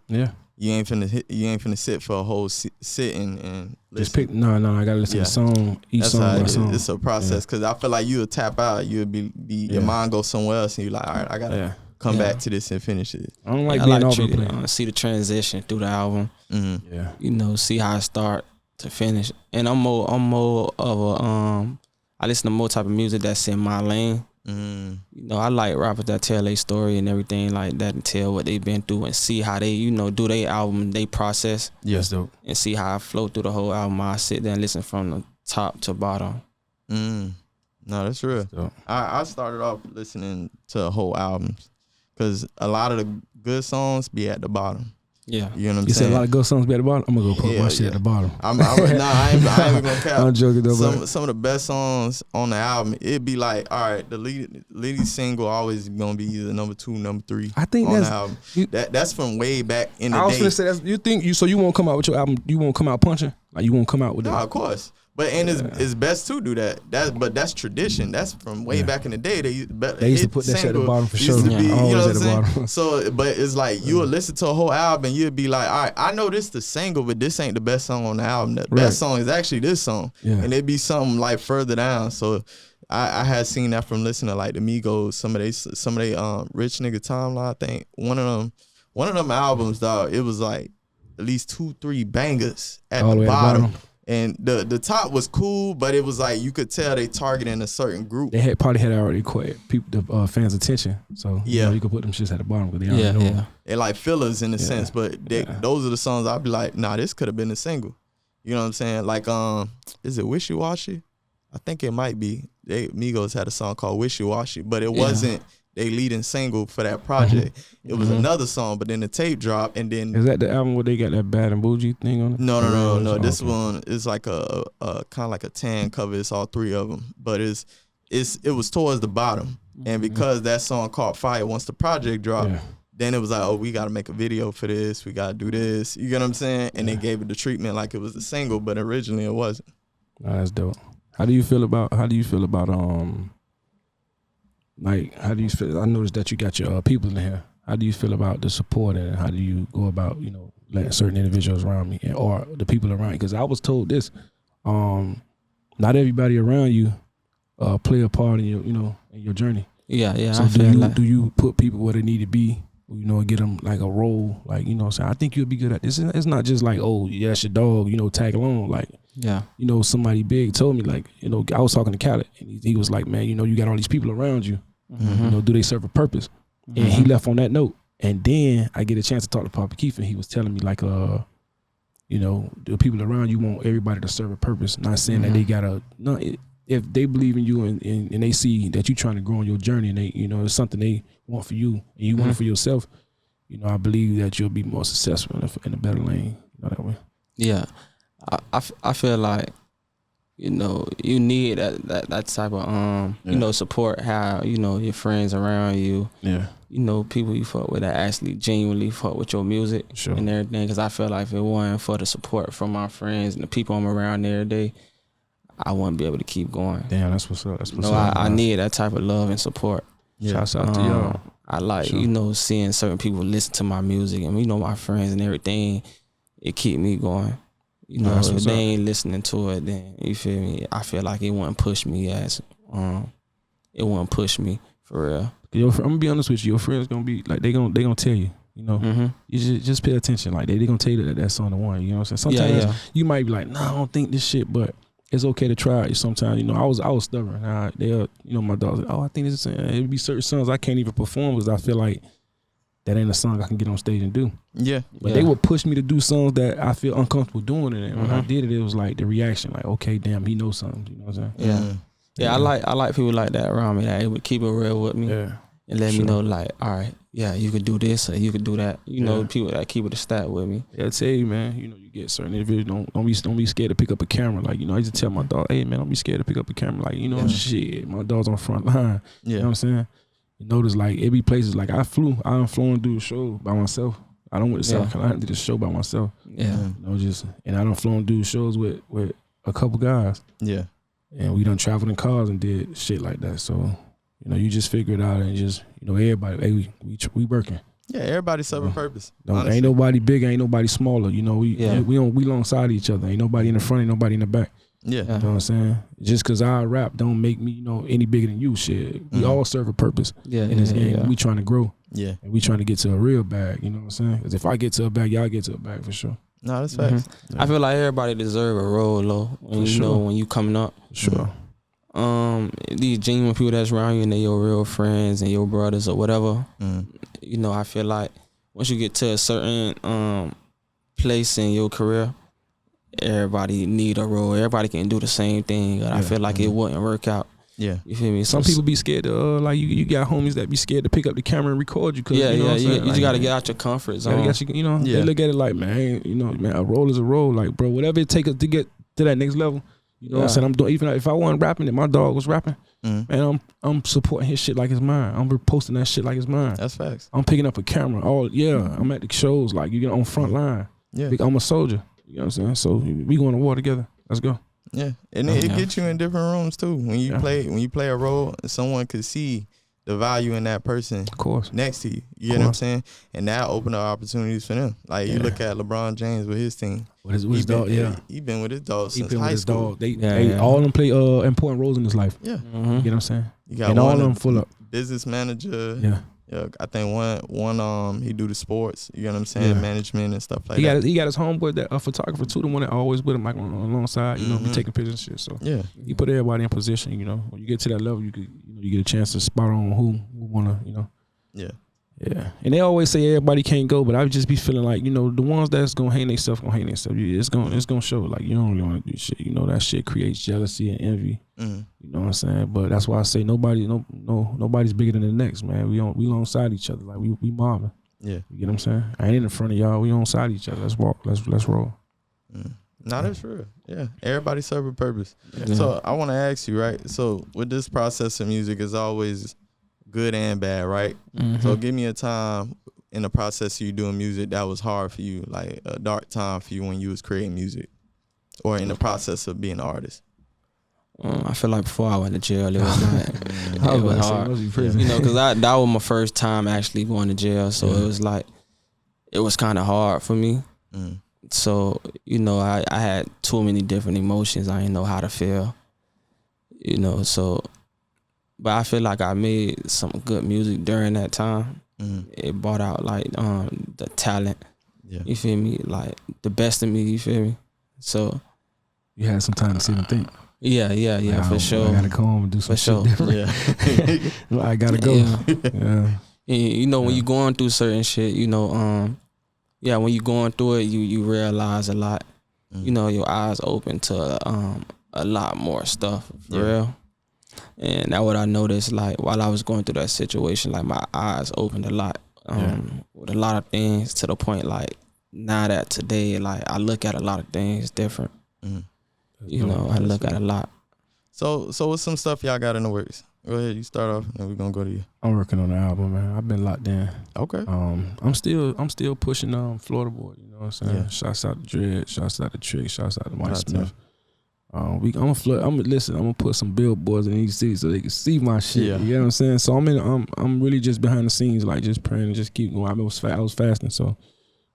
you ain't finna sit for a whole sitting and listen. Just pick. No, I gotta listen to song. Each song by song. It's a process because I feel like you would tap out, you would be your mind goes somewhere else, and you like, all right, I gotta come back to this and finish it. I don't like being overplayed. See the transition through the album. Mm-hmm. Yeah, you know, see how it start to finish, and I'm more of a I listen to more type of music that's in my lane. Mm. You know, I like rappers that tell their story and everything like that and tell what they've been through and see how they, you know, do their album, they process. Yes, dope. And see how I flow through the whole album. I sit there and listen from the top to bottom. No, that's real. I started off listening to whole albums because a lot of the good songs be at the bottom. Yeah. You know what I'm saying? You said a lot of good songs be at the bottom? I'm going to go put my shit at the bottom. I ain't even going to cap. I'm joking though, some of the best songs on the album, it'd be like, all right, the lead single always going to be either number 2, number 3 I think on that's, the album. That's from way back in the day. I was going to say, you won't come out with your album, you won't come out punching? Like you won't come out with that? No, of course. But it's best to do that. But that's tradition. That's from way back in the day. They used to put that shit at the bottom for sure. Be, you know what I'm saying? Bottom. So, but it's like you would listen to a whole album, and you'd be like, all right, I know this the single, but this ain't the best song on the album. The best song is actually this song, and it'd be something like further down. So, I had seen that from listening to like the Migos, some of they Rich Nigga Timeline. I think one of them albums, dog. It was like at least 2-3 bangers at the bottom. And the top was cool, but it was like you could tell they targeting a certain group. They probably had already caught the fans' attention, so you could put them shits at the bottom because they already know. Yeah. They're like fillers in a sense, but those are the songs I'd be like, nah, this could have been a single. You know what I'm saying? Like, is it Wishy Washy? I think it might be. Migos had a song called Wishy Washy, but it wasn't they leading single for that project. It was another song, but then the tape dropped, and then is that the album where they got that Bad and Bougie thing on it? No. This one is like a kind of like a tan cover. It's all 3 of them, but it was towards the bottom, and because that song caught fire once the project dropped, then it was like, oh, we got to make a video for this. We got to do this. You get what I'm saying? And they gave it the treatment like it was a single, but originally it wasn't. That's dope. How do you feel about like, how do you feel? I noticed that you got your people in here. How do you feel about the support, and how do you go about, you know, letting certain individuals around me or the people around you? Because I was told this, not everybody around you play a part in your, you know, in your journey. Yeah. So do you put people where they need to be, you know, get them like a role, like, you know what I'm saying? I think you'll be good at this. It's not just like, oh, yeah, that's your dog, you know, tag along. Like, you know, somebody big told me, like, you know, I was talking to Khaled, and he was like, man, you know, you got all these people around you. You know, do they serve a purpose? And he left on that note. And then I get a chance to talk to Papa Keith, and he was telling me like, you know, the people around you want everybody to serve a purpose. Not saying that they gotta. No, if they believe in you and they see that you're trying to grow on your journey, and they, you know, it's something they want for you, and you want it for yourself. You know, I believe that you'll be more successful in a better lane. You know, that way. Yeah, I feel like, you know, you need that type of you know, support. How, you know, your friends around you, you know, people you fuck with that actually genuinely fuck with your music and everything. Because I feel like if it wasn't for the support from my friends and the people I'm around every day, I wouldn't be able to keep going. Damn, that's what's up. That's what's up. I need that type of love and support. Shouts out to y'all. I like, you know, seeing certain people listen to my music, and, you know, my friends and everything. It keep me going. You know, if they ain't listening to it, then, you feel me, I feel like it wouldn't push me it wouldn't push me for real. I'm gonna be honest with you, your friends gonna be like, they gonna tell you, you know, you just pay attention. Like they gonna tell you that that's on the one, you know what I'm saying? Sometimes you might be like, nah, I don't think this shit, but it's okay to try it sometimes. You know, I was stubborn. You know, my dog's like, oh, I think this is, it'd be certain songs I can't even perform because I feel like that ain't a song I can get on stage and do. But they would push me to do songs that I feel uncomfortable doing it. And when I did it, it was like the reaction, like, okay, damn, he knows something. You know what I'm saying? Yeah, I like people like that around me. That it would keep it real with me and let me know, like, all right, you could do this or you could do that. You know, people that keep it a stat with me. I tell you, man, you know, you get certain individuals, don't be scared to pick up a camera. Like, you know, I used to tell my dog, hey, man, don't be scared to pick up a camera. Like, you know, shit, my dog's on front line. You know what I'm saying? You notice, like, it be places, like, I flew and do a show by myself. I don't went to South Carolina, I did a show by myself. You know, and I don't flow and do shows with a couple guys. And we done traveled in cars and did shit like that. So, you know, you just figure it out and just, you know, everybody, hey, we working. Yeah, everybody serve a purpose. Ain't nobody bigger, ain't nobody smaller. You know, we alongside each other. Ain't nobody in the front, ain't nobody in the back. Yeah. You know what I'm saying? Just because I rap don't make me, you know, any bigger than you. Shit. We all serve a purpose. In this game. We trying to grow. Yeah. And we trying to get to a real bag, you know what I'm saying? Because if I get to a bag, y'all get to a bag for sure. No, that's facts. Yeah. I feel like everybody deserve a role, though. When you know when you coming up. Sure. These genuine people that's around you and they your real friends and your brothers or whatever. You know, I feel like once you get to a certain place in your career, everybody need a role. Everybody can do the same thing. I feel like it wouldn't work out. Yeah, you feel me? Some people be scared to like you got homies that be scared to pick up the camera and record you. You just gotta get out your comfort zone. They look at it like, man, a role is a role. Like, bro, whatever it takes to get to that next level. You know what I'm saying? I'm doing, even if I wasn't rapping and my dog was rapping, man, I'm supporting his shit like it's mine. I'm reposting that shit like it's mine. That's facts. I'm picking up a camera. I'm at the shows, like you get on front line. Yeah, I'm a soldier. You know what I'm saying? So we going to war together. Let's go. Yeah, and it gets you in different rooms too. When you play a role, someone could see the value in that person, of course, next to you. You know what I'm saying? And that open up opportunities for them. Like you look at LeBron James with his team. With his dog, he been with his dog since high school. They all of them play important roles in his life. Yeah, you know what I'm saying? You got and all of them full up. Business manager. Yeah, I think one he do the sports, you know what I'm saying, management and stuff like that. He got his homeboy that a photographer too, the one that always with him like alongside, you know, be taking pictures and shit. So he put everybody in position, you know. When you get to that level, you get a chance to spot on who wanna, you know. Yeah. And they always say everybody can't go, but I would just be feeling like, you know, the ones that's gonna hang themselves gonna hang themselves. It's gonna show like you don't really wanna do shit. You know, that shit creates jealousy and envy. You know what I'm saying? But that's why I say nobody's bigger than the next, man. We alongside each other. Like we mobbing. Yeah. You get what I'm saying? I ain't in front of y'all, we alongside each other. Let's walk, let's roll. No, that's real. Yeah. Everybody serve a purpose. Yeah. So I wanna ask you, right? So with this process of music is always good and bad, right? So give me a time in the process of you doing music that was hard for you, like a dark time for you when you was creating music, or in the process of being an artist. I feel like before I went to jail, it was not. It was hard, you know, because that was my first time actually going to jail, so it was like it was kind of hard for me. So you know, I had too many different emotions. I didn't know how to feel, you know, so. But I feel like I made some good music during that time. It brought out like the talent. You feel me? Like the best of me. You feel me? So you had some time to sit and think. Yeah, for sure. I gotta come home and do some shit different. I gotta go. You know, when you going through certain shit, you know, when you going through it, you realize a lot. You know, your eyes open to a lot more stuff for real. And that's what I noticed, like, while I was going through that situation, like, my eyes opened a lot with a lot of things, to the point, like, now that today, like, I look at a lot of things different. You know, I look at a lot. So what's some stuff y'all got in the works? Go ahead, you start off, and we're gonna go to you. I'm working on the album, man. I've been locked in. Okay. I'm still pushing Florida Boy, you know what I'm saying? Yeah. Shouts out to Dread, shouts out to Trick, shouts out to Mike Smith. I'm gonna put some billboards in each city so they can see my shit. Yeah. You know what I'm saying? So I'm really just behind the scenes, like just praying and just keep going. I was fasting, so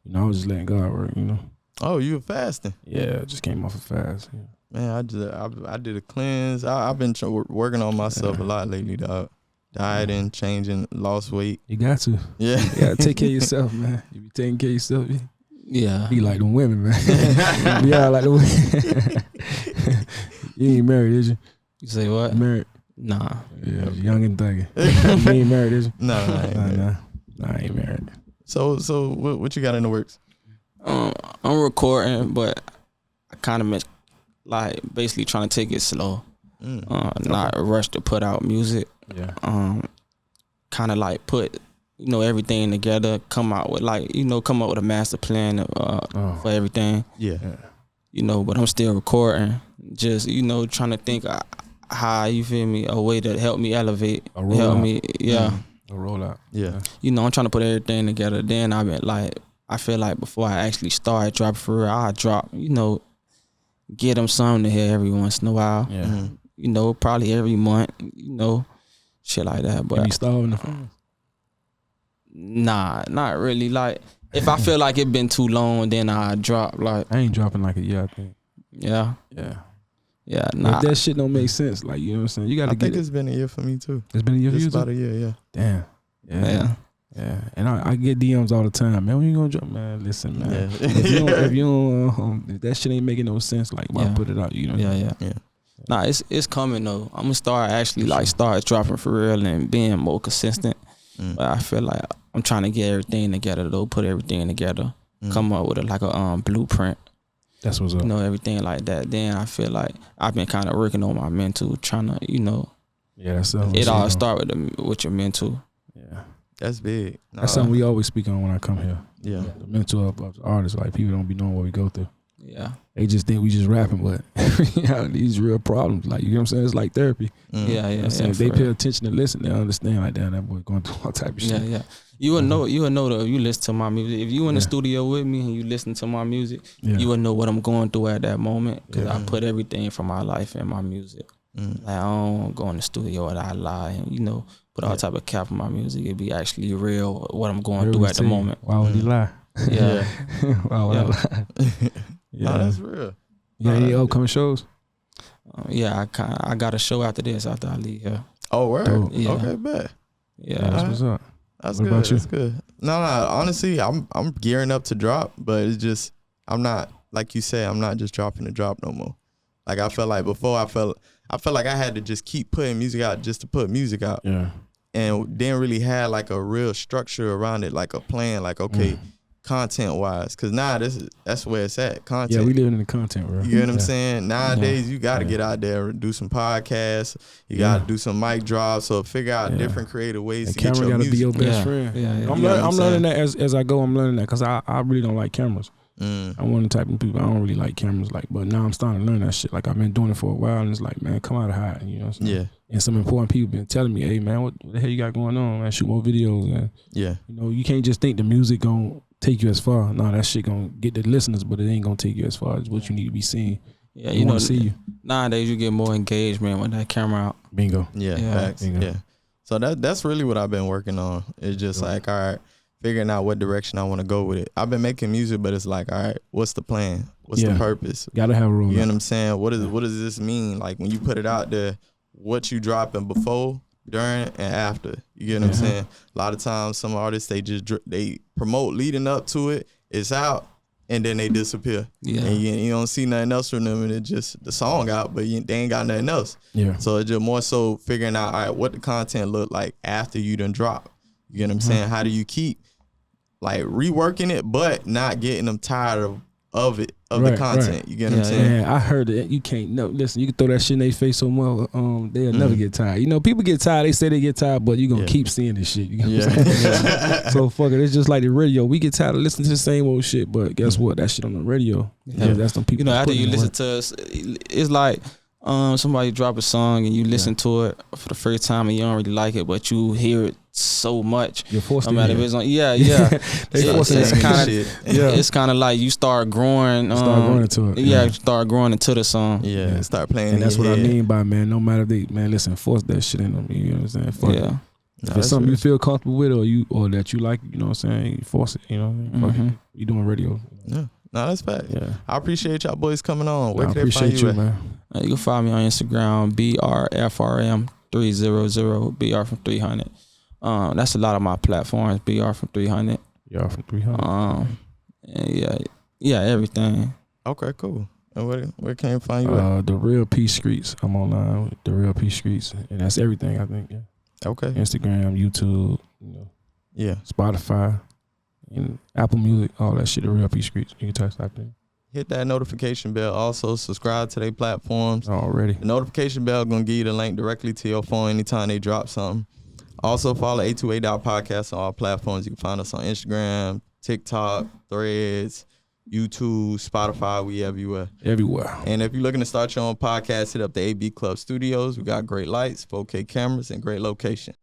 you know I was just letting God work. You know. Oh, you were fasting? Yeah, I just came off a fast. Yeah. Man, I did a cleanse. I've been working on myself a lot lately, dog. Dieting, changing, lost weight. You got to. Yeah. You gotta take care of yourself, man. You be taking care of yourself. Yeah. Be like them women, man. Be all like the women. You ain't married, is you? You say what? Married? Nah. Yeah, young and thuggy. You ain't married, is you? No, I ain't married. Nah, I ain't married. So what you got in the works? I'm recording, but I kind of like basically trying to take it slow. Not rush to put out music. Yeah. Kind of like put, you know, everything together, come up with a master plan for everything. Yeah. You know, but I'm still recording, just, you know, trying to think how, you feel me, a way to help me elevate, a rollout. A rollout. Yeah. You know, I'm trying to put everything together. Then I feel like before I actually start dropping for real, I drop, you know, get them something to hear every once in a while. Yeah. you know, probably every month, you know, shit like that. But you starving the fans? Nah, not really. Like, if I feel like it been too long, then I drop. Like, I ain't dropping like a year, I think. Yeah. Nah. If that shit don't make sense, like, you know what I'm saying? You gotta I think it's been a year for me too. It's been a year for you about a year, yeah. Damn. Yeah. And I get DMs all the time, man. When you gonna drop, man? Listen, man. Yeah. If that shit ain't making no sense, like, why put it out? You know? Yeah. Nah, it's coming though. I'm gonna start dropping for real and being more consistent. But I feel like I'm trying to get everything together though, put everything together, come up with a blueprint. That's what's up. You know, everything like that. Then I feel like I've been kind of working on my mental, trying to, you know. Yeah, that's it all start with your mental. Yeah, that's big. That's something we always speak on when I come here. Yeah, the mental of artists. Like, people don't be knowing what we go through. Yeah, they just think we just rapping, but these real problems. Like, you know what I'm saying? It's like therapy. Yeah. If they pay attention and listen, they understand. Like, damn, that boy going through all type of shit. Yeah. You would know. You would know though if you listen to my music. If you in the studio with me and you listen to my music, you would know what I'm going through at that moment, because I put everything from my life in my music. Like, I don't go in the studio and I lie and, you know, put all type of cap in my music. It be actually real what I'm going through at the moment. Why would he lie? Yeah. Why would I lie? Yeah, that's real. Yeah, any upcoming shows? I got a show after this, after I leave here. Oh, word? Yeah. Okay, bet. Yeah, that's what's up. That's what good. About you? That's good. No, honestly, I'm gearing up to drop, but it's just, I'm not, like you said, I'm not just dropping to drop no more. Like, I felt like before, I felt like I had to just keep putting music out just to put music out. Yeah. And didn't really have like a real structure around it, like a plan, like, okay, content wise, because now that's where it's at. Content. Yeah, we living in the content, bro. You know what I'm saying? Nowadays, you got to get out there and do some podcasts. You got to do some mic drops. So figure out different creative ways to get your music. Camera got to be your best friend. Yeah. I'm learning that as I go. I'm learning that because I really don't like cameras. I'm one of the type of people, I don't really like cameras. But now I'm starting to learn that shit. Like, I've been doing it for a while, and it's like, man, come out of hiding. You know what I'm saying? Yeah. And some important people been telling me, hey, man, what the hell you got going on, man? Shoot more videos. And, you know, you can't just think the music gonna take you as far. No, that shit gonna get the listeners, but it ain't gonna take you as far as what you need to be seeing. Yeah, you know, see you. Nowadays you get more engagement with that camera out. Bingo. Yeah, facts. Bingo. Yeah. So that's really what I've been working on. It's just like, all right, figuring out what direction I want to go with it. I've been making music, but it's like, all right, what's the plan? What's the purpose? Gotta have a role. You know what I'm saying? What does this mean? Like, when you put it out there, what you dropping before, during, and after. You get what I'm saying? A lot of times, some artists, they promote leading up to it. It's out, and then they disappear. Yeah. And you don't see nothing else from them, and it's just the song out, but they ain't got nothing else. Yeah. So it's just more so figuring out, all right, what the content look like after you done drop. You get what I'm saying? How do you keep like reworking it, but not getting them tired of it, the content. You get what I'm saying? Yeah, I heard it. You can't listen, you can throw that shit in their face so much, they'll never get tired. You know, people get tired, they say they get tired, but you're gonna keep seeing this shit. You know what I'm saying? So fuck it. It's just like the radio. We get tired of listening to the same old shit, but guess what? That shit on the radio. Yeah, that's some people. You know, after you listen to us, it's like somebody drop a song and you listen to it for the first time and you don't really like it, but you hear it so much. You're forced to hear it. It's kind of like you start growing. Start growing into it. Yeah, start growing into the song. Yeah, start playing. And that's what I mean by, man, no matter listen, force that shit in them. You know what I'm saying? Fuck it. If it's something you feel comfortable with or that you like, you know what I'm saying, you force it, you know. Fuck it. You doing radio. Yeah. No, that's fact. Yeah. I appreciate y'all boys coming on. Where I can they find you, man. You can find me on Instagram, BRFRM 300, BR from 300. That's a lot of my platforms, BR from 300. BR from 300. And yeah, everything. Okay, cool. And where can you find you at? The Real Peace Streets. I'm online with The Real Peace Streets, and that's everything, I think. Yeah. Okay. Instagram, YouTube, Spotify, and Apple Music, all that shit. The Real Peace Streets. You can touch that thing. Hit that notification bell. Also, subscribe to their platforms. Already. The notification bell gonna give you the link directly to your phone anytime they drop something. Also, follow 828 Podcast on all platforms. You can find us on Instagram, TikTok, Threads, YouTube, Spotify. We everywhere. Everywhere. And if you're looking to start your own podcast, hit up the AB Club Studios. We got great lights, 4K cameras, and great location.